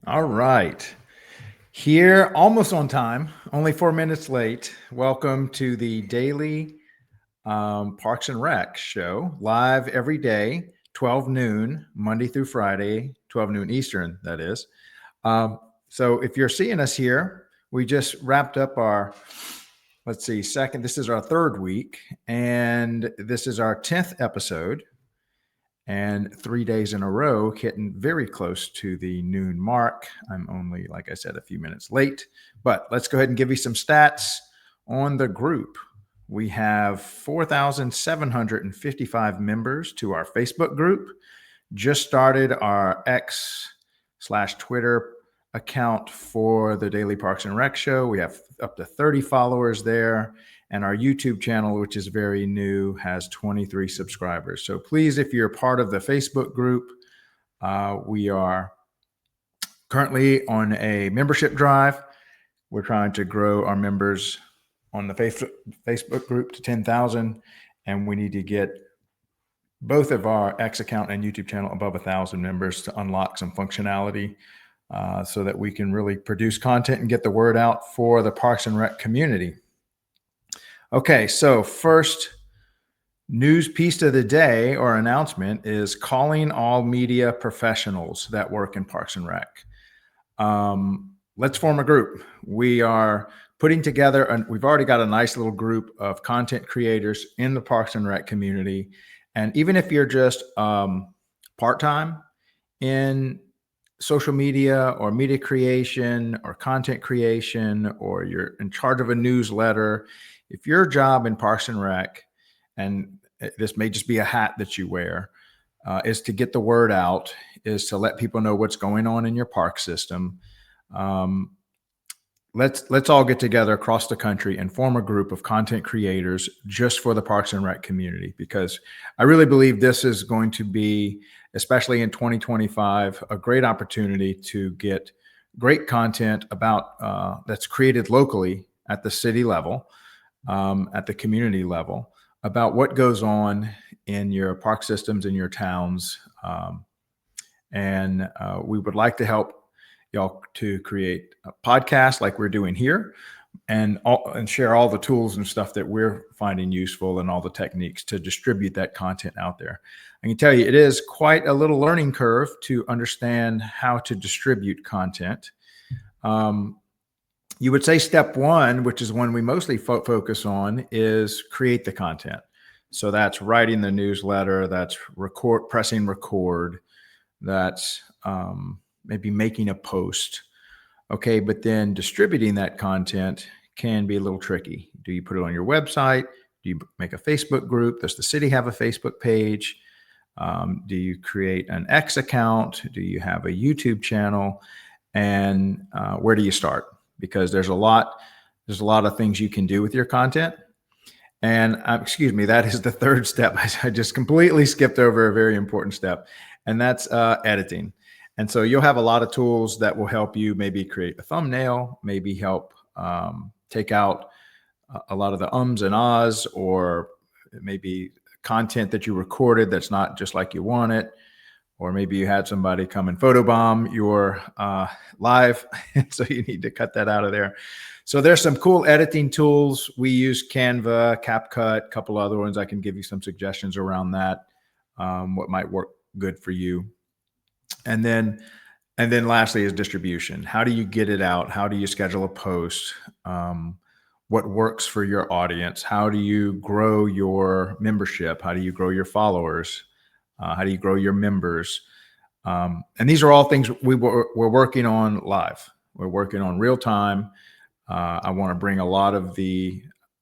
All right. Here, almost on time, only 4 minutes late. Welcome to the daily Parks and Rec show, live every day, 12 noon, Monday through Friday, 12 noon Eastern, that is. So if you're seeing us here, we just wrapped up our, let's see, this is our third week, and this is our 10th episode. And 3 days in a row, hitting very close to the noon mark. I'm only, like I said, a few minutes late, but let's go ahead and give you some stats on the group. We have 4,755 members to our Facebook group. Just started our X/Twitter account for the Daily Parks and Rec show. We have up to 30 followers there. And our YouTube channel, which is very new, has 23 subscribers. So please, if you're part of the Facebook group, we are currently on a membership drive. We're trying to grow our members on the Facebook group to 10,000, and we need to get both of our X account and YouTube channel above 1,000 members to unlock some functionality so that we can really produce content and get the word out for the Parks and Rec community. Okay, so first news piece of the day or announcement is calling all media professionals that work in Parks and Rec. Let's form a group. We are putting together, and we've already got a nice little group of content creators in the Parks and Rec community. And even if you're just part-time in social media or media creation or content creation, or you're in charge of a newsletter, if your job in Parks and Rec, and this may just be a hat that you wear, is to get the word out, is to let people know what's going on in your park system. Let's all get together across the country and form a group of content creators just for the Parks and Rec community, because I really believe this is going to be, especially in 2025, a great opportunity to get great content about that's created locally at the city level, at the community level, about what goes on in your park systems in your towns. And we would like to help y'all to create a podcast like we're doing here, and share all the tools and stuff that we're finding useful and all the techniques to distribute that content out there. I can tell you it is quite a little learning curve to understand how to distribute content. You would say step one, which is one we mostly focus on, is create the content. So that's writing the newsletter, that's pressing record, that's maybe making a post. Okay, but then distributing that content can be a little tricky. Do you put it on your website? Do you make a Facebook group? Does the city have a Facebook page? Do you create an X account? Do you have a YouTube channel? And where do you start? Because there's a lot of things you can do with your content. And excuse me, that is the third step. I just completely skipped over a very important step, and that's editing. And so you'll have a lot of tools that will help you maybe create a thumbnail, maybe help take out a lot of the ums and ahs, or maybe content that you recorded that's not just like you want it. Or maybe you had somebody come and photobomb your live, so you need to cut that out of there. So there's some cool editing tools. We use Canva, CapCut, a couple other ones. I can give you some suggestions around that, what might work good for you. And then lastly is distribution. How do you get it out? How do you schedule a post? What works for your audience? How do you grow your membership? How do you grow your followers? How do you grow your members? And these are all things we're working on live. We're working on real time. I want to bring a lot of the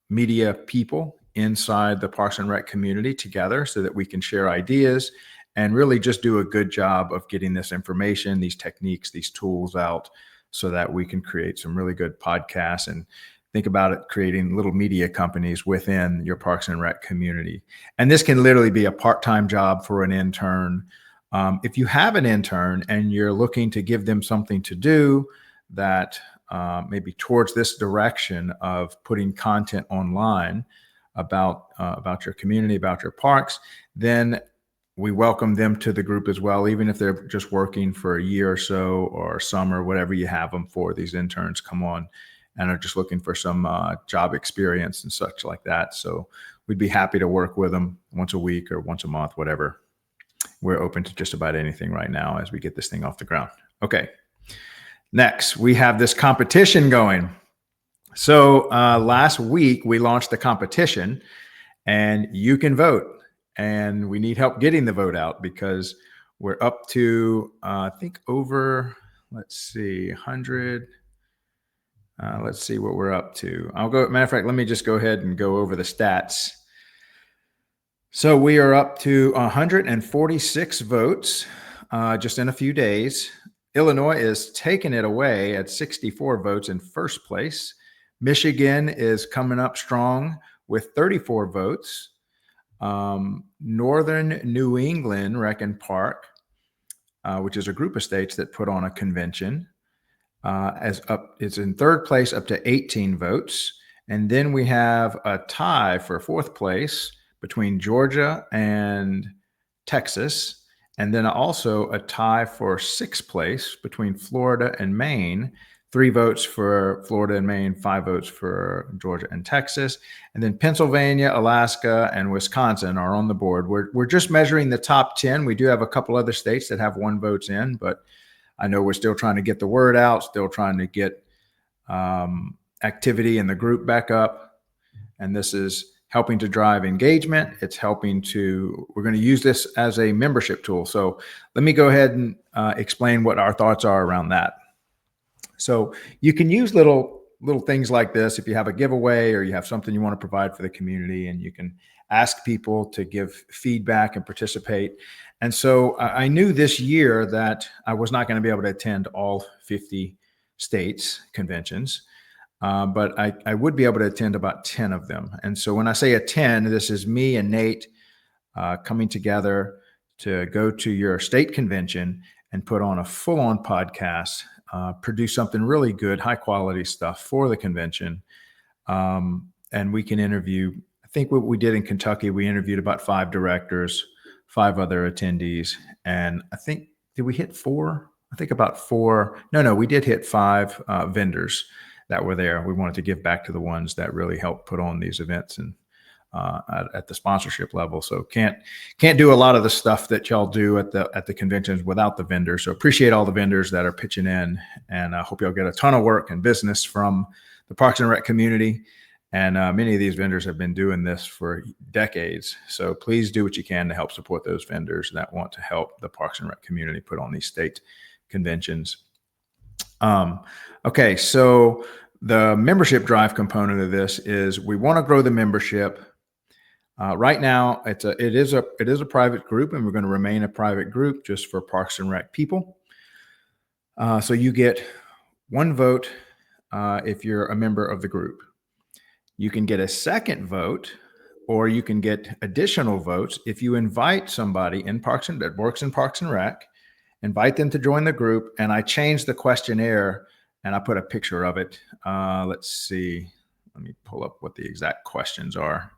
media people inside the Parks and Rec community together so that we can share ideas and really just do a good job of getting this information, these techniques, these tools out, so that we can create some really good podcasts and think about it, creating little media companies within your Parks and Rec community. And this can literally be a part-time job for an intern. If you have an intern and you're looking to give them something to do that maybe towards this direction of putting content online about your community, about your parks, then we welcome them to the group as well, even if they're just working for a year or so or summer, whatever you have them for. These interns come on and are just looking for some job experience and such like that. So we'd be happy to work with them once a week or once a month, whatever. We're open to just about anything right now as we get this thing off the ground. Okay. Next, we have this competition going. So last week we launched the competition, and you can vote. And we need help getting the vote out because we're up to, I think over, let's see, 100. Let's see what we're up to. Matter of fact, let me just go ahead and go over the stats. So we are up to 146 votes just in a few days. Illinois is taking it away at 64 votes in first place. Michigan is coming up strong with 34 votes. Northern New England, Recon Park, which is a group of states that put on a convention, it's in third place up to 18 votes. And then we have a tie for fourth place between Georgia and Texas. And then also a tie for sixth place between Florida and Maine. 3 votes for Florida and Maine, 5 votes for Georgia and Texas. And then Pennsylvania, Alaska, and Wisconsin are on the board. We're just measuring the top 10. We do have a couple other states that have 1 vote in, but I know we're still trying to get the word out, still trying to get activity in the group back up. And this is helping to drive engagement. We're going to use this as a membership tool. So let me go ahead and explain what our thoughts are around that. So you can use little things like this if you have a giveaway or you have something you want to provide for the community, and you can ask people to give feedback and participate. And so I knew this year that I was not going to be able to attend all 50 states conventions, but I would be able to attend about 10 of them. And so when I say attend, this is me and Nate coming together to go to your state convention and put on a full-on podcast, produce something really good, high quality stuff for the convention. And we can interview, I think what we did in Kentucky, we interviewed about 5 directors, 5 other attendees. And I think, did we hit 4? I think about 4. No, we did hit 5 vendors that were there. We wanted to give back to the ones that really helped put on these events and at the sponsorship level. So can't do a lot of the stuff that y'all do at the conventions without the vendors. So appreciate all the vendors that are pitching in, and I hope y'all get a ton of work and business from the Parks and Rec community. And many of these vendors have been doing this for decades. So please do what you can to help support those vendors that want to help the Parks and Rec community put on these state conventions. Okay, so the membership drive component of this is we want to grow the membership. Right now, it is a private group, and we're going to remain a private group just for Parks and Rec people. So you get 1 vote if you're a member of the group. You can get a second vote, or you can get additional votes if you invite somebody that works in Parks and Rec, invite them to join the group. And I changed the questionnaire and I put a picture of it. Let's see. Let me pull up what the exact questions are.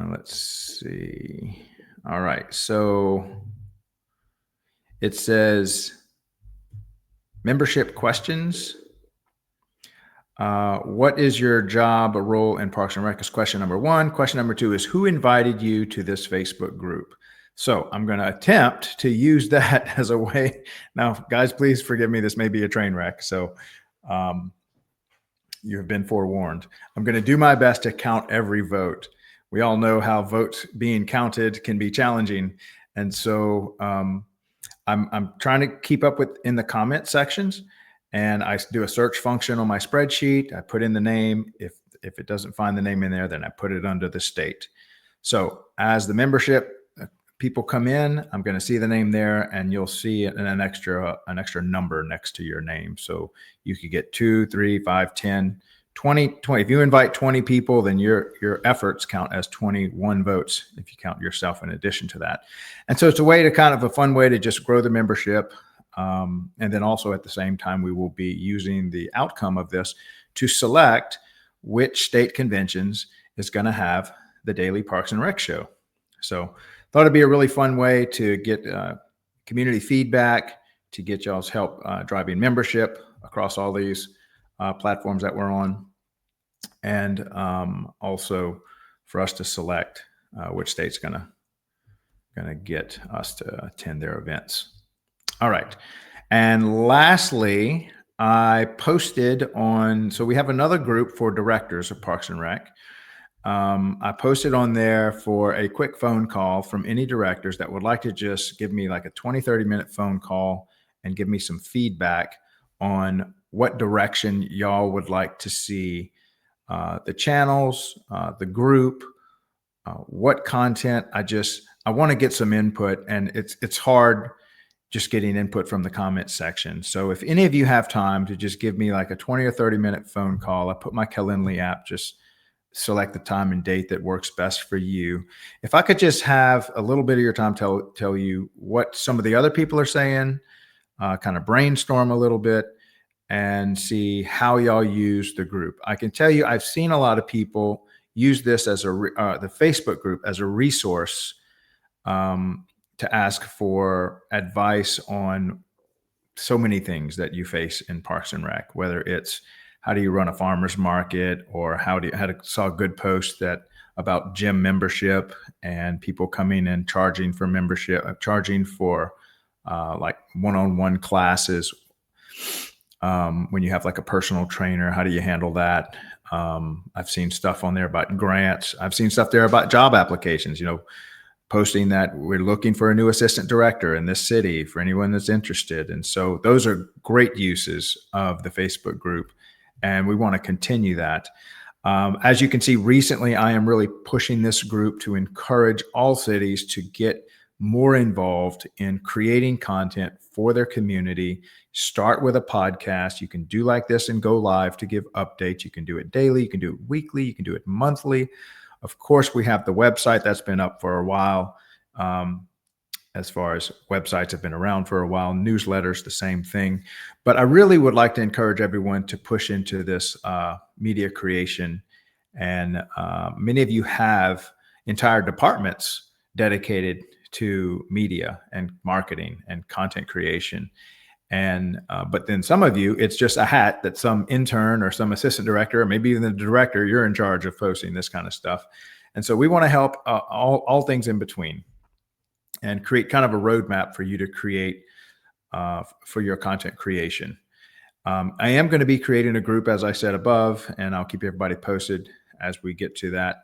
Let's see. All right. So it says membership questions. What is your job or role in Parks and Rec is question number 1. Question number 2 is who invited you to this Facebook group? So I'm going to attempt to use that as a way. Now, guys, please forgive me. This may be a train wreck. So you have been forewarned. I'm going to do my best to count every vote. We all know how votes being counted can be challenging. And so I'm trying to keep up with in the comment sections, and I do a search function on my spreadsheet. I put in the name. If it doesn't find the name in there, then I put it under the state. So as the membership people come in, I'm going to see the name there, and you'll see an extra number next to your name. So you could get 2, 3, 5, 10, 20. If you invite 20 people, then your efforts count as 21 votes if you count yourself in addition to that. And so it's a way to kind of a fun way to just grow the membership. And then also at the same time, we will be using the outcome of this to select which state conventions is going to have the daily Parks and Rec show. So thought it'd be a really fun way to get community feedback, to get y'all's help driving membership across all these platforms that we're on, and also for us to select which state's gonna get us to attend their events. All right. And lastly, I posted on, so we have another group for directors of Parks and Rec. I posted on there for a quick phone call from any directors that would like to just give me like a 20, 30-minute phone call and give me some feedback on what direction y'all would like to see the channels, the group, what content. I want to get some input, and it's hard just getting input from the comment section. So if any of you have time to just give me like a 20 or 30-minute phone call, I put my Calendly app, just select the time and date that works best for you. If I could just have a little bit of your time, tell you what some of the other people are saying, kind of brainstorm a little bit and see how y'all use the group. I can tell you, I've seen a lot of people use this as the Facebook group as a resource to ask for advice on so many things that you face in Parks and Rec, whether it's how do you run a farmer's market, or saw a good post about gym membership and people coming and charging for membership, charging for like one-on-one classes. When you have like a personal trainer, how do you handle that? I've seen stuff on there about grants. I've seen stuff there about job applications, posting that we're looking for a new assistant director in this city for anyone that's interested. And so those are great uses of the Facebook group, and we want to continue that. As you can see, recently, I am really pushing this group to encourage all cities to get more involved in creating content for their community. Start with a podcast. You can do like this and go live to give updates. You can do it daily. You can do it weekly. You can do it monthly. Of course, we have the website that's been up for a while. As far as websites have been around for a while, newsletters, the same thing. But I really would like to encourage everyone to push into this media creation. And many of you have entire departments dedicated to media and marketing and content creation. And but then some of you, it's just a hat that some intern or some assistant director, or maybe even the director, you're in charge of posting this kind of stuff. And so we want to help all things in between and create kind of a roadmap for you to create for your content creation. I am going to be creating a group, as I said above, and I'll keep everybody posted as we get to that.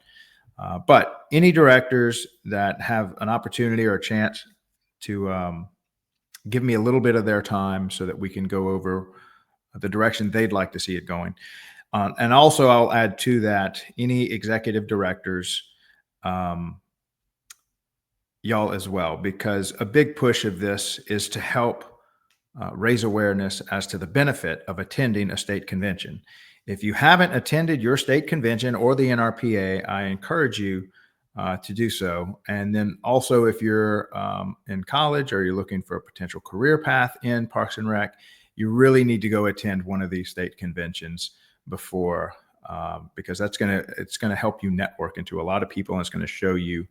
But any directors that have an opportunity or a chance to give me a little bit of their time so that we can go over the direction they'd like to see it going. And also I'll add to that, any executive directors, y'all as well, because a big push of this is to help raise awareness as to the benefit of attending a state convention. If you haven't attended your state convention or the NRPA, I encourage you to do so. And then also, if you're in college or you're looking for a potential career path in Parks and Rec, you really need to go attend one of these state conventions before, because it's gonna help you network into a lot of people, and it's gonna show you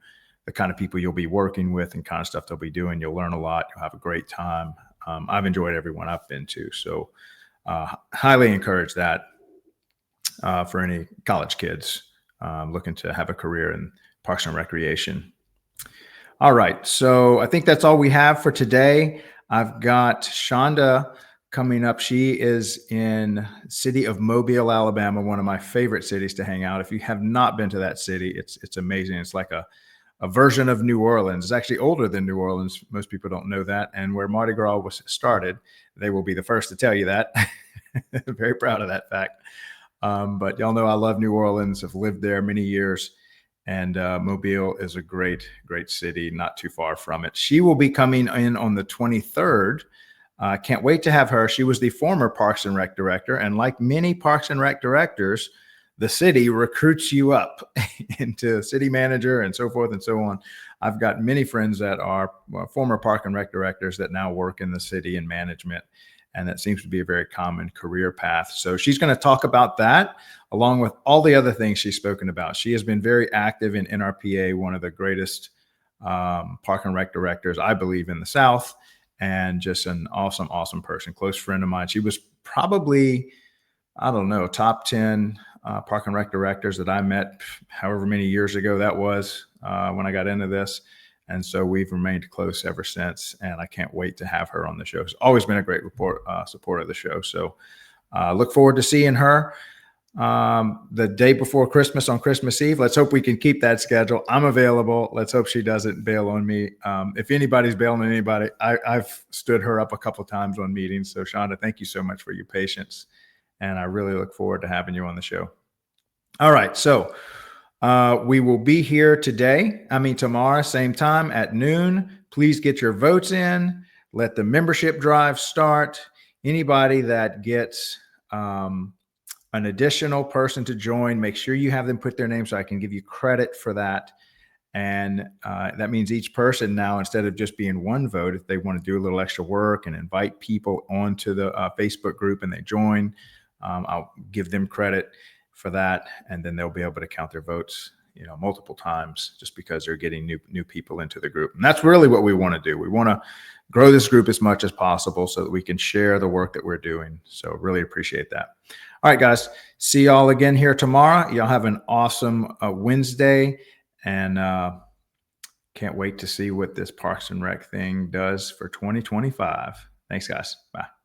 the kind of people you'll be working with and kind of stuff they'll be doing. You'll learn a lot. You'll have a great time. I've enjoyed every one I've been to, so highly encourage that for any college kids looking to have a career in Parks and Recreation. All right, so I think that's all we have for today. I've got Shonda coming up. She is in city of Mobile, Alabama, one of my favorite cities to hang out. If you have not been to that city, it's amazing. It's like a version of New Orleans. It's actually older than New Orleans. Most people don't know that. And where Mardi Gras was started, they will be the first to tell you that. Very proud of that fact. But y'all know I love New Orleans. I've lived there many years. And Mobile is a great, great city, not too far from it. She will be coming in on the 23rd. Can't wait to have her. She was the former Parks and Rec director. And like many Parks and Rec directors, the city recruits you up into city manager and so forth and so on. I've got many friends that are former Park and Rec directors that now work in the city in management. And that seems to be a very common career path. So she's going to talk about that along with all the other things she's spoken about. She has been very active in NRPA, one of the greatest Park and Rec directors, I believe, in the South, and just an awesome, awesome person, close friend of mine. She was probably, I don't know, top 10 Park and Rec directors that I met however many years ago that was when I got into this. And so we've remained close ever since. And I can't wait to have her on the show. She's always been a great supporter of the show. So look forward to seeing her the day before Christmas on Christmas Eve. Let's hope we can keep that schedule. I'm available. Let's hope she doesn't bail on me. If anybody's bailing on anybody, I've stood her up a couple of times on meetings. So Shonda, thank you so much for your patience. And I really look forward to having you on the show. All right. So we will be here tomorrow, same time at noon. Please get your votes in. Let the membership drive start. Anybody that gets an additional person to join, make sure you have them put their name so I can give you credit for that. And that means each person now, instead of just being one vote, if they want to do a little extra work and invite people onto the Facebook group and they join, I'll give them credit for that. And then they'll be able to count their votes, multiple times just because they're getting new people into the group. And that's really what we want to do. We want to grow this group as much as possible so that we can share the work that we're doing. So really appreciate that. All right, guys, see y'all again here tomorrow. Y'all have an awesome Wednesday, and can't wait to see what this Parks and Rec thing does for 2025. Thanks, guys. Bye.